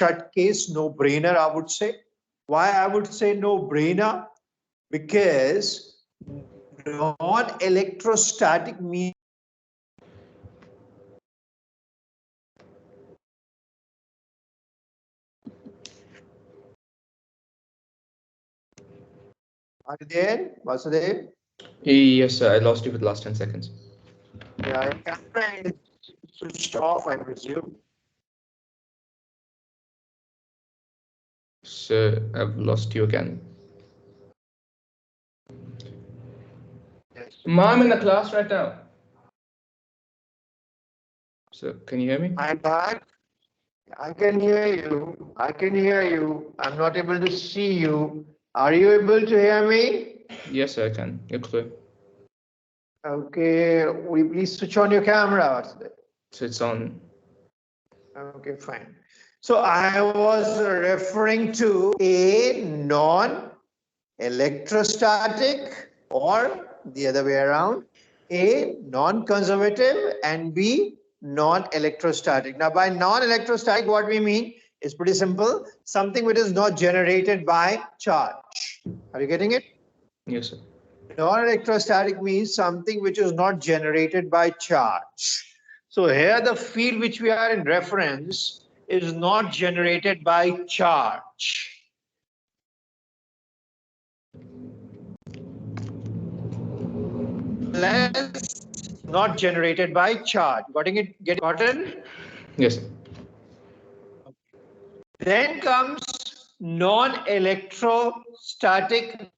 shut case, no-brainer, I would say. Why I would say no-brainer? Because non-electrostatic means are you there, Vasudev? Yes, sir. I lost you for the last 10 seconds. Yeah, your camera is switched off, I presume. Sir, I've lost you again. Yes. Ma, I'm in the class right now. So, can you hear me? I'm back. I can hear you. I can hear you. I'm not able to see you. Are you able to hear me? Yes, sir, I can. You're clear. Okay. Will you please switch on your camera? So it's on. Okay, fine. So I was referring to a non-electrostatic, or the other way around, A, non-conservative, and B, non-electrostatic. Now by non-electrostatic, what we mean is pretty simple, something which is not generated by charge. Are you getting it? Yes, sir. Non-electrostatic means something which is not generated by charge. So here the field which we are in reference is not generated by charge. Less not generated by charge. Getting it? Get gotten? Yes, sir. Then comes non-electrostatic.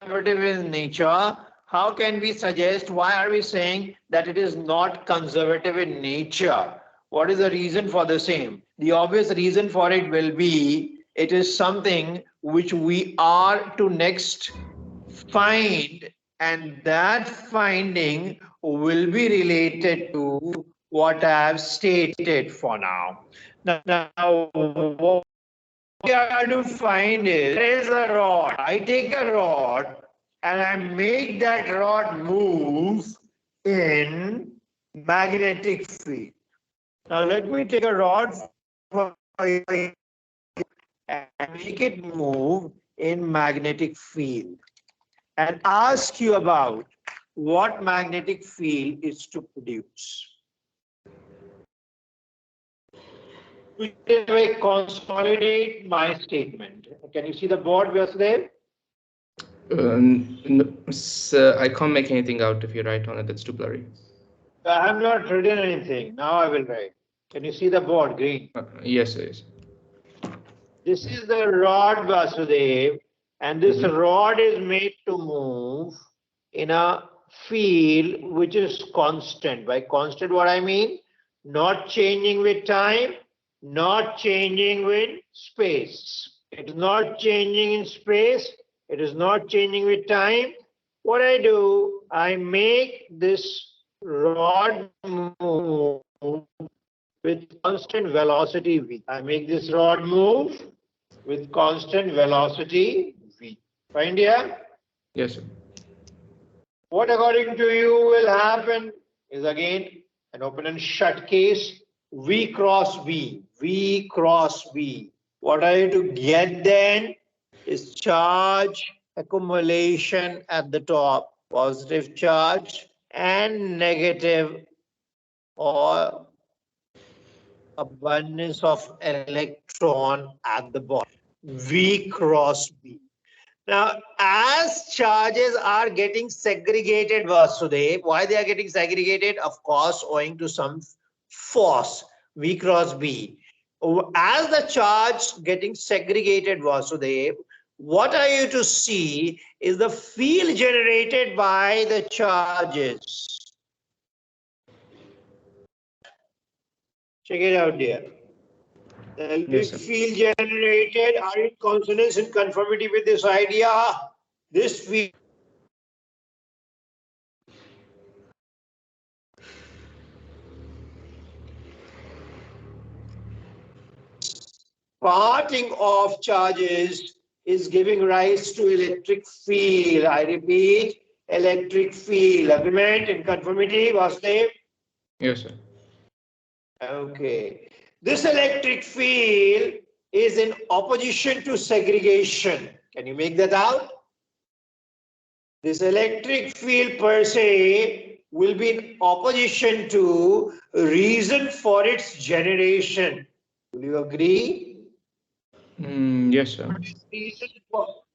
Conservative in nature. How can we suggest, why are we saying that it is not conservative in nature? What is the reason for the same? The obvious reason for it will be, it is something which we are to next find, and that finding will be related to what I have stated for now. Now what we are to find is, there is a rod. I take a rod and I make that rod move in magnetic field. Now let me take a rod and make it move in magnetic field and ask you about what magnetic field is to produce. I consolidate my statement. Can you see the board, Vasudev? No, sir, I can't make anything out if you write on it. It's too blurry. I have not written anything. Now I will write. Can you see the board, green? Yes, sir, yes. This is the rod, Vasudev, and this rod is made to move in a field which is constant. By constant, what I mean? Not changing with time, not changing with space. It is not changing in space, it is not changing with time. What I do, I make this rod move with constant velocity v. I make this rod move with constant velocity v. Find here? Yes, sir. What according to you will happen is again an open and shut case, V cross V, V cross V. What are you to get then is charge accumulation at the top, positive charge and negative or abundance of electron at the bottom, V cross V. Now, as charges are getting segregated, Vasudev, why they are getting segregated? Of course, owing to some force, V cross B. As the charge getting segregated, Vasudev, what are you to see is the field generated by the charges. Check it out, dear. The electric field generated are in consonance and conformity with this idea. This field parting of charges is giving rise to electric field. I repeat, electric field. Agreement in conformity, Vasudev? Yes, sir. Okay. This electric field is in opposition to segregation. Can you make that out? This electric field per se will be in opposition to reason for its generation. Will you agree? Yes, sir.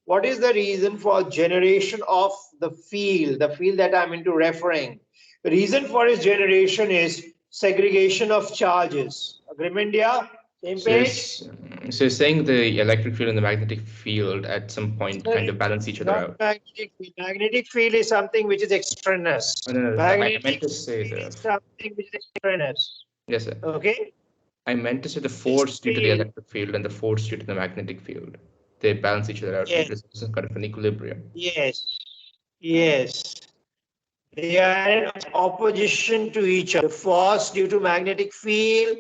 What is the reason for generation of the field that I'm into referring? The reason for its generation is segregation of charges. Agreement, yeah? Same So page? it's saying the electric field and the magnetic field at some point kind of balance each other Not out. magnetic field. Magnetic field is something which is extraneous. Oh, no, no, I meant Magnetic to say field the is something which is extraneous. yes, sir. Okay? I meant to say the This force due to the field, electric field and the force due to the magnetic field. They balance each other out. yes, It's some kind of an equilibrium. yes, yes. They are in opposition to each other. The force due to magnetic field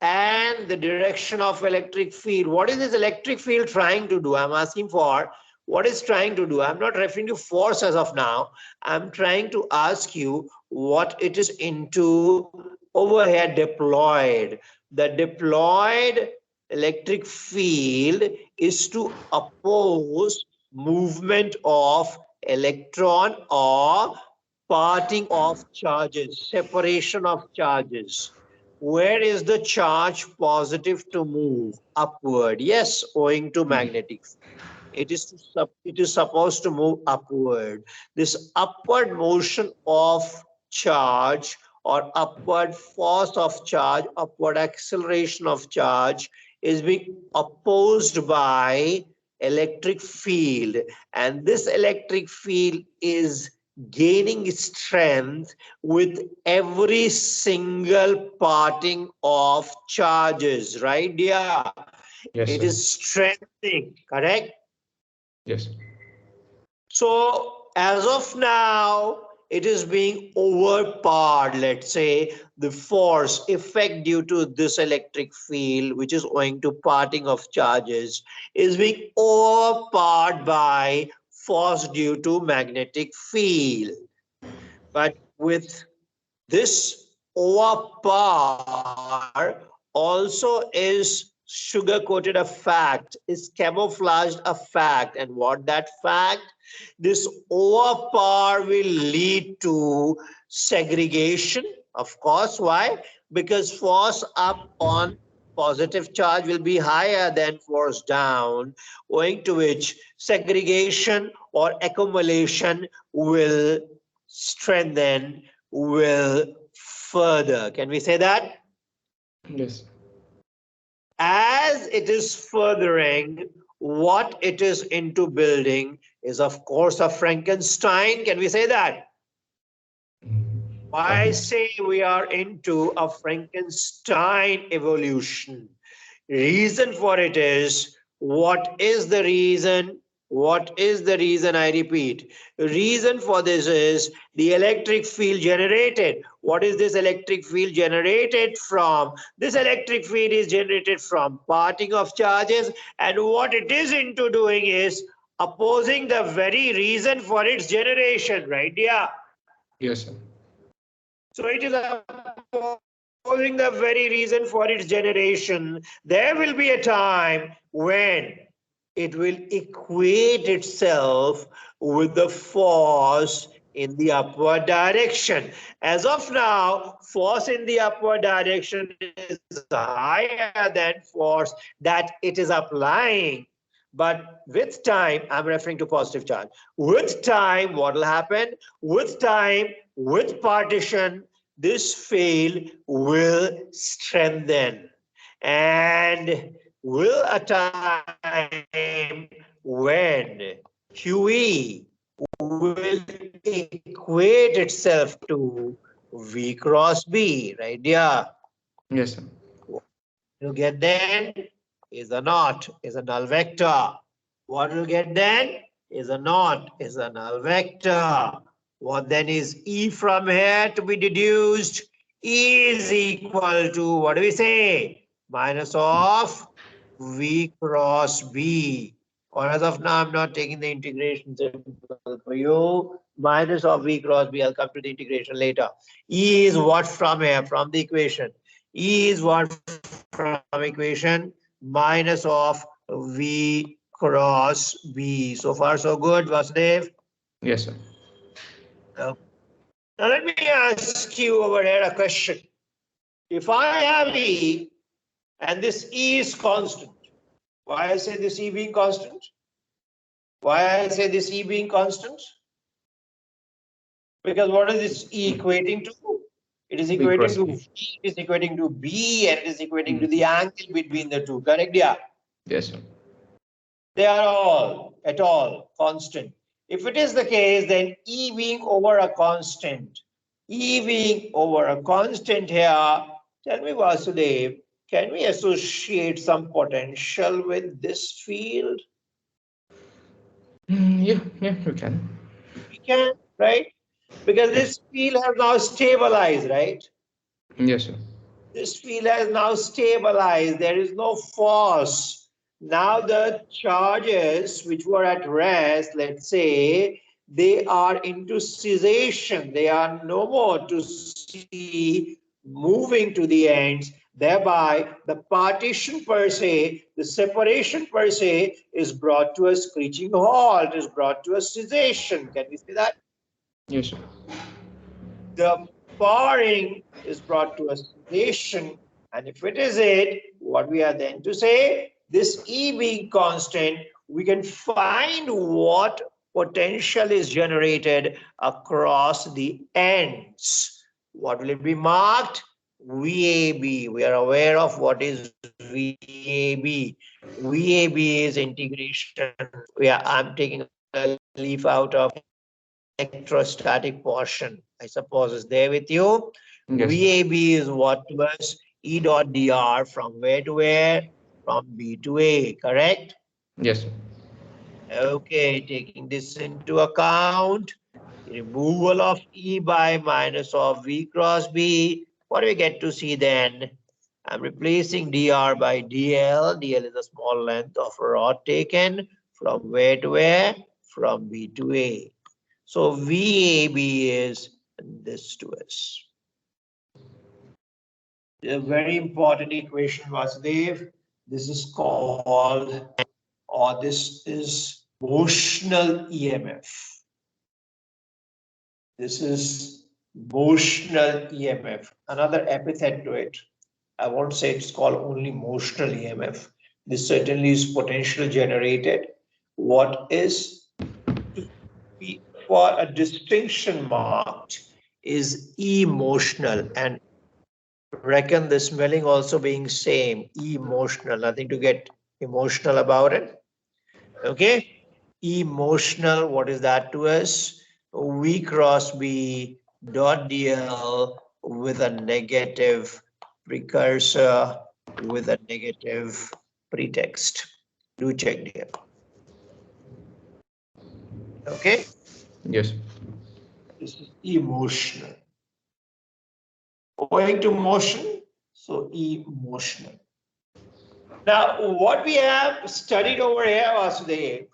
and the direction of electric field. What is this electric field trying to do? I'm asking for what is trying to do. I'm not referring to force as of now. I'm trying to ask you what it is into over here deployed. The deployed electric field is to oppose movement of electron or parting of charges, separation of charges. Where is the charge positive to move? Upward. Yes, owing to magnetic. It is supposed to move upward. This upward motion of charge or upward force of charge, upward acceleration of charge is being opposed by electric field, and this electric field is gaining strength with every single parting of charges, right? Yeah, Yes, it sir. is strengthening, correct? Yes. So as of now, it is being overpowered. Let's say the force effect due to this electric field, which is owing to parting of charges, is being overpowered by force due to magnetic field. But with this overpower also is sugar coated a fact, is camouflaged a fact. And what that fact? This overpower will lead to segregation. Of course, why? Because force up on positive charge will be higher than force down, owing to which segregation or accumulation will strengthen, will further. Can we say that? Yes. As it is furthering, what it is into building is, of course, a Frankenstein. Can we say that? Why say we are into a Frankenstein evolution? Reason for it is, what is the reason? What is the reason? I repeat, reason for this is the electric field generated. What is this electric field generated from? This electric field is generated from parting of charges, and what it is into doing is opposing the very reason for its generation, right? Yeah. Yes, sir. So it is opposing the very reason for its generation. There will be a time when it will equate itself with the force in the upward direction. As of now, force in the upward direction is higher than force that it is applying. But with time, I'm referring to positive charge. With time, what will happen? With time, with partition, this field will strengthen. And will a time when QE will equate itself to V cross B, right? Yeah. Yes, sir. You get then is a naught, is a null vector. What will get then is a naught, is a null vector. What then is E from here to be deduced? E is equal to, what do we say? Minus of V cross B. Or as of now, I'm not taking the integration symbol for you. Minus of V cross B. I'll come to the integration later. E is what from here? From the equation. E is what from equation? Minus of V cross B. So far, so good, Vasudev? Yes, sir. Now let me ask you over here a question. If I have E and this E is constant, why I say this E being constant? Why I say this E being constant? Because what is this E equating to? It is V equating cross to B. V, it is equating to B, and it is equating to the angle between the two. Correct? Yeah. Yes, sir. They are all at all constant. If it is the case, then E being over a constant, E being over a constant here, tell me, Vasudev, can we associate some potential with this field? Yeah, we can. We can, right? Because Yes. this field has now stabilized, right? Yes, sir. This field has now stabilized. There is no force. Now the charges which were at rest, let's say, they are into cessation. They are no more to see moving to the ends. Thereby, the partition per se, the separation per se, is brought to a screeching halt, is brought to a cessation. Can we say that? Yes, sir. The powering is brought to a cessation, and if it is it, what we are then to say, this E being constant, we can find what potential is generated across the ends. What will it be marked? VAB. We are aware of what is VAB. VAB is integration. Yeah, I'm taking a leaf out of electrostatic portion, I suppose, is there with you. Yes, sir. VAB is what was E dot dr from where to where? From B to A, correct? Yes, sir. Okay, taking this into account, removal of E by minus of V cross B. What do we get to see then? I'm replacing dr by dl. dl is a small length of rod taken from where to where? From B to A. So VAB is this to us. A very important equation, Vasudev. This is called, or this is motional EMF. This is motional EMF. Another epithet to it. I won't say it's called only motional EMF. This certainly is potential generated. What is for a distinction marked is emotional, and reckon the smelling also being same, emotional, nothing to get emotional about it. Okay, emotional, what is that to us? V cross B dot dl with a negative precursor, with a negative pretext. Do check here. Okay, Yes. this is emotional. Owing to motion, so emotional. Now, what we have studied over here, Vasudev,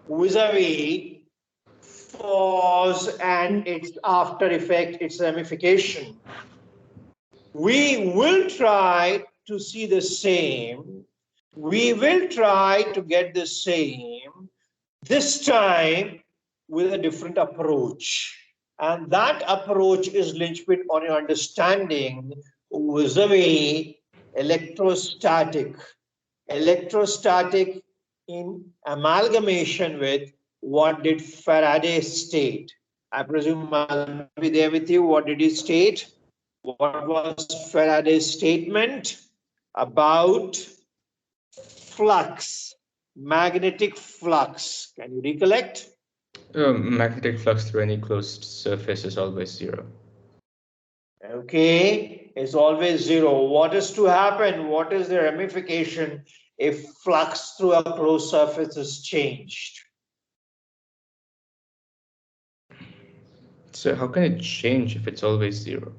vis-a-vis force and its after effect, its ramification, we will try to see the same. We will try to get the same, this time with a different approach. And that approach is linchpin on your understanding vis-a-vis electrostatic. Electrostatic in amalgamation with what did Faraday state? I presume I'll be there with you. What did he state? What was Faraday's statement about flux, magnetic flux? Can you recollect? Magnetic flux through any closed surface is always zero. Okay, it's always zero. What is to happen? What is the ramification if flux through a closed surface is changed? So how can it change if it's always zero?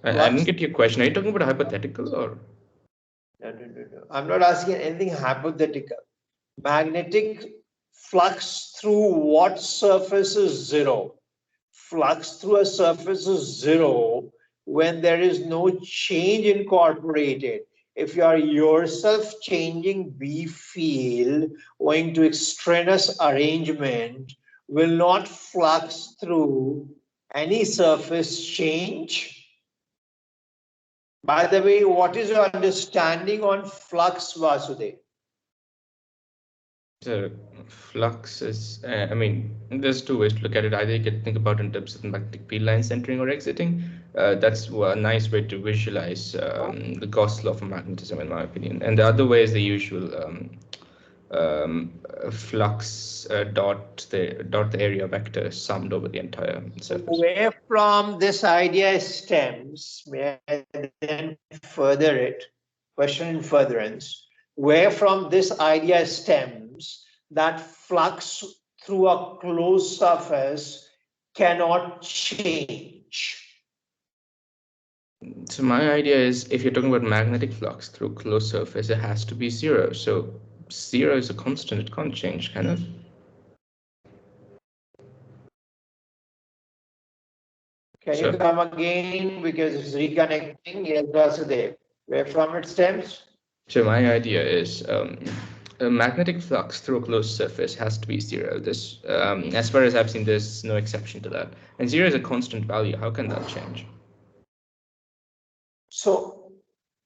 I didn't Flux, get your question. Are you talking about a hypothetical or? No. I'm not asking anything hypothetical. Magnetic flux through what surface is zero? Flux through a surface is zero when there is no change incorporated. If you are yourself changing B field owing to extraneous arrangement, will not flux through any surface change? By the way, what is your understanding on flux, Vasudev? So flux is, I mean, there's two ways to look at it. Either you can think about in terms of magnetic field lines entering or exiting. That's a nice way to visualize the Gauss law for magnetism, in my opinion. And the other way is the usual flux dot the area vector summed over the entire surface. Where from this idea stems, may I then further it, question in furtherance, where from this idea stems that flux through a closed surface cannot change? So my idea is if you're talking about magnetic flux through closed surface, it has to be zero. So zero is a constant, it can't change, kind of. Can you come again because it's reconnecting? Yes, Vasudev. Where from it stems? So my idea is a magnetic flux through a closed surface has to be zero. This, as far as I've seen, there's no exception to that. And zero is a constant value. How can that change? So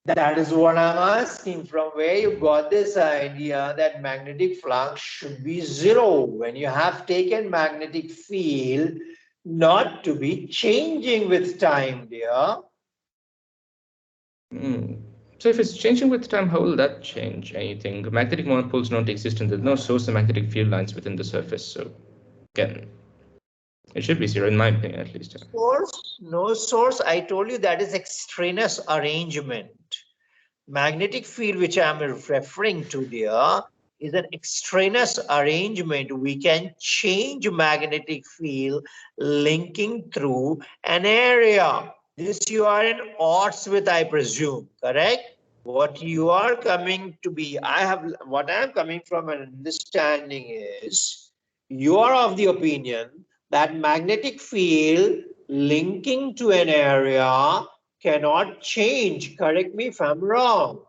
that is what I'm asking, from where you got this idea that magnetic flux should be zero when you have taken magnetic field not to be changing with time, dear. So if it's changing with time, how will that change anything? Magnetic monopoles don't exist and there's no source of magnetic field lines within the surface. So again, it should be zero in my opinion, at least. Source, no source. I told you that is extraneous arrangement. Magnetic field, which I'm referring to there, is an extraneous arrangement. We can change magnetic field linking through an area. This you are in odds with, I presume, correct? What you are coming to be, what I'm coming from an understanding is, you are of the opinion that magnetic field linking to an area cannot change. Correct me if I'm wrong.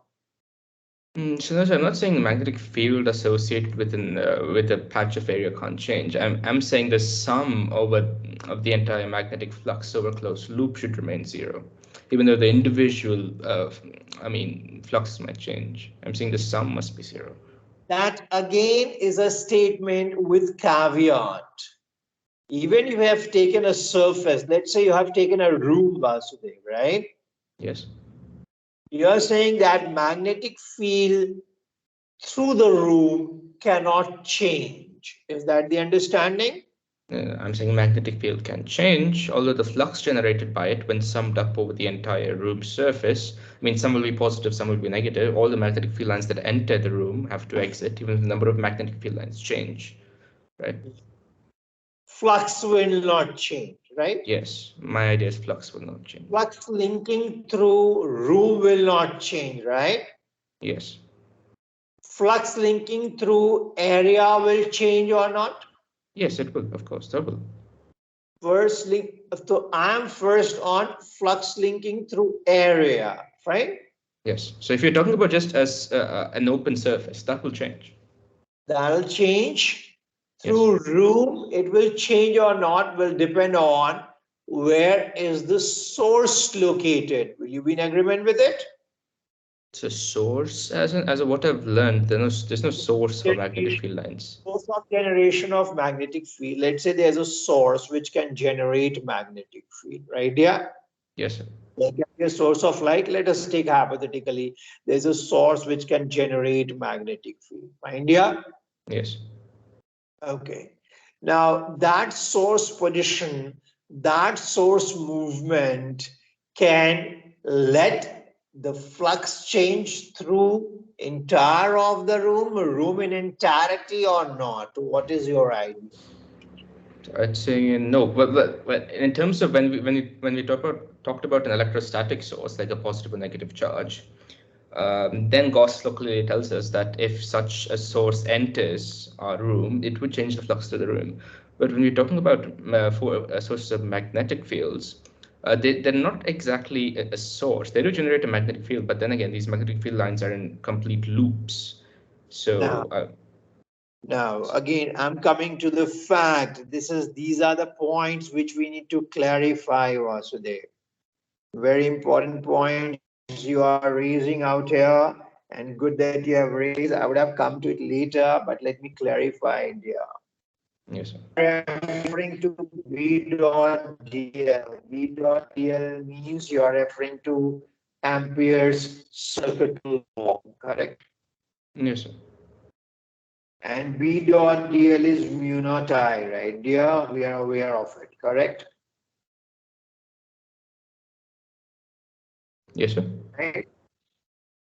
So no, I'm not saying the magnetic field associated with a patch of area can't change. I'm saying the sum over of the entire magnetic flux over closed loop should remain zero, even though the individual, fluxes might change. I'm saying the sum must be zero. That again is a statement with caveat. Even if you have taken a surface, let's say you have taken a room, Vasudev, right? Yes. You're saying that magnetic field through the room cannot change. Is that the understanding? I'm saying magnetic field can change, although the flux generated by it when summed up over the entire room surface, some will be positive, some will be negative. All the magnetic field lines that enter the room have to exit, even if the number of magnetic field lines change, right? Flux will not change, right? Yes, my idea is flux will not change. Flux linking through room will not change, right? Yes. Flux linking through area will change or not? Yes, it will, of course, that will. First link, so I'm first on flux linking through area, right? Yes, so if you're talking about just as an open surface, that will change. That'll change. Through room, it will change or not will depend on where is the source located. Will you be in agreement with it? It's a source, as what I've learned, there's no source for magnetic field lines. Source of generation of magnetic field. Let's say there's a source which can generate magnetic field, right? Yeah. Yes, sir. Like a source of light, let us take hypothetically, there's a source which can generate magnetic field. Mind, yeah? Yes. Okay. Now that source position, that source movement can let the flux change through entire of the room in entirety or not? What is your idea? I'd say no, but in terms of when we talked about an electrostatic source like a positive or negative charge, Then Gauss law clearly tells us that if such a source enters our room, it would change the flux to the room. But when we're talking about sources of magnetic fields, they're not exactly a source. They do generate a magnetic field, but then again, these magnetic field lines are in complete loops. So Now, again, I'm coming to the fact. These are the points which we need to clarify, Vasudev. Very important points you are raising out here, and good that you have raised. I would have come to it later, but let me clarify it here. yes, sir. Referring to V dot DL. V dot DL means you are referring to Ampere's circuit law, correct? Yes, sir. And B dot DL is mu naught I, right? Dear, we are aware of it, correct? Yes, sir. Right?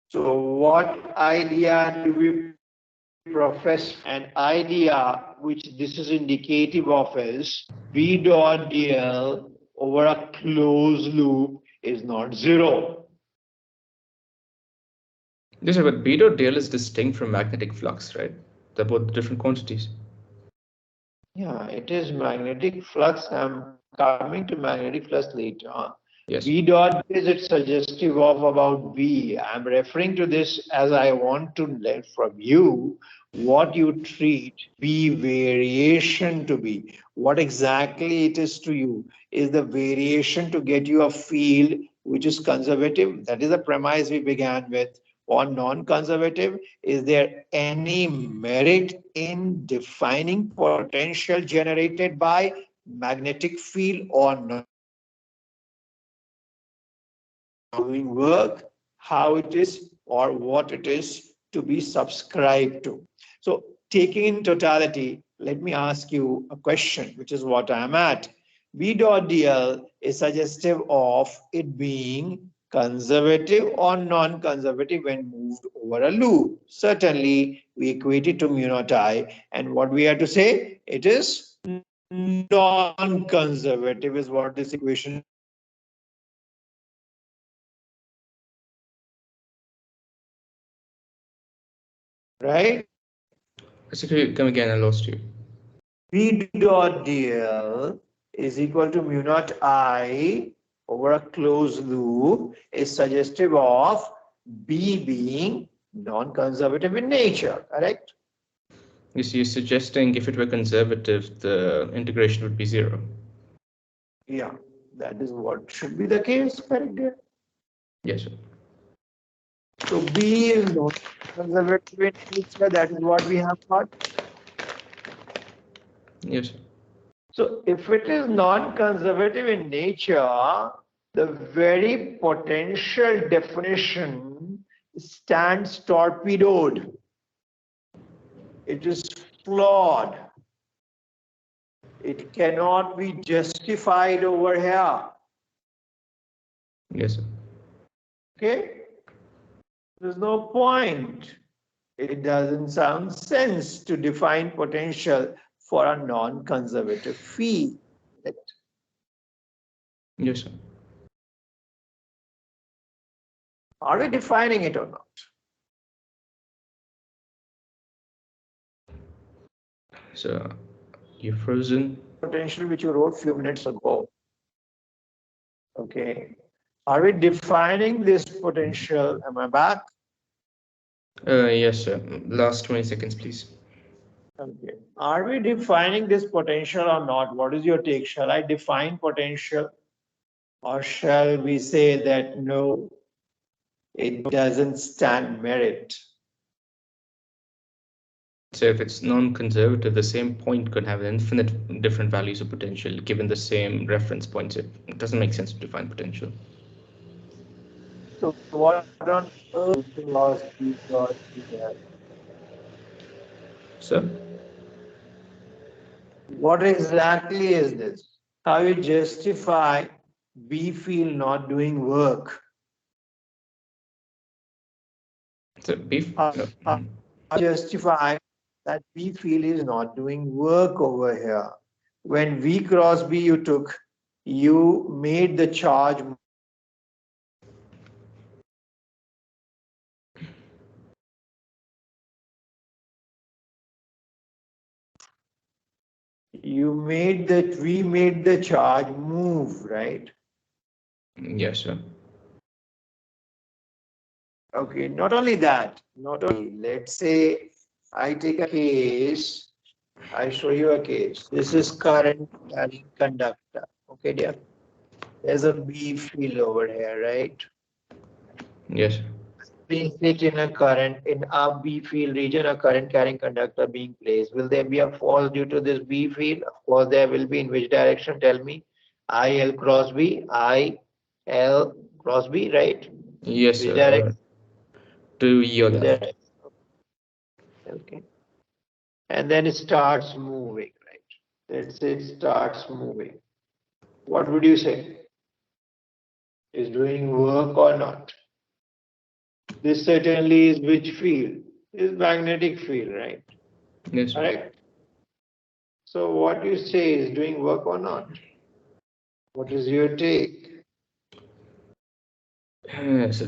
So what idea do we profess? An idea which this is indicative of is B dot DL over a closed loop is not zero. Yes, sir, but B dot dl is distinct from magnetic flux, right? They're both different quantities. Yeah, it is magnetic flux. I'm coming to magnetic flux later. Yes. V dot is it suggestive of about V? I'm referring to this as I want to learn from you what you treat V variation to be. What exactly it is to you? Is the variation to get you a field which is conservative? That is the premise we began with. Or non-conservative? Is there any merit in defining potential generated by magnetic field or not? Doing work, how it is or what it is to be subscribed to. So taking in totality, let me ask you a question, which is what I'm at. V dot DL is suggestive of it being conservative or non-conservative when moved over a loop. Certainly, we equate it to mu naught I, and what we have to say, it is non-conservative is what this equation. Right? So could you come again? I lost you. V dot DL is equal to mu naught I over a closed loop is suggestive of B being non-conservative in nature, correct? You see, you're suggesting if it were conservative, the integration would be zero. Yeah, that is what should be the case, correct? Dear? Yes, sir. So B is non-conservative in nature, that is what we have got. Yes, sir. So if it is non-conservative in nature, the very potential definition stands torpedoed. It is flawed. It cannot be justified over here. Yes, sir. Okay? There's no point. It doesn't sound sense to define potential for a non-conservative field. Yes, sir. Are we defining it or not? So you're frozen. Potential which you wrote few minutes ago. Okay. Are we defining this potential? Am I back? Yes, sir. Last 20 seconds, please. Okay. Are we defining this potential or not? What is your take? Shall I define potential? Or shall we say that no, it doesn't stand merit? So if it's non-conservative, the same point could have infinite different values of potential given the same reference points. It doesn't make sense to define potential. So what on earth philosophy got here? So What exactly is this? How you justify B field not doing work? beef. Justify that B field is not doing work over here. When V cross B you took, you made the charge we made the charge move, right? Yes, sir. Okay, not only that, not only, let's say I take a case, I show you a case. This is current carrying conductor. Okay, dear. There's a B field over here, right? Yes, sir. Being placed in a current in a B field region, a current carrying conductor being placed. Will there be a force due to this B field? Of course, there will be. In which direction? Tell me. IL cross B, IL cross B, right? Yes, Which sir. direction? To your Which left. direction? Okay. And then it starts moving, right? Let's say it starts moving. What would you say? Is doing work or not? This certainly is which field? Is magnetic field, right? Yes, sir. Correct. So what you say is doing work or not? What is your take? Yes,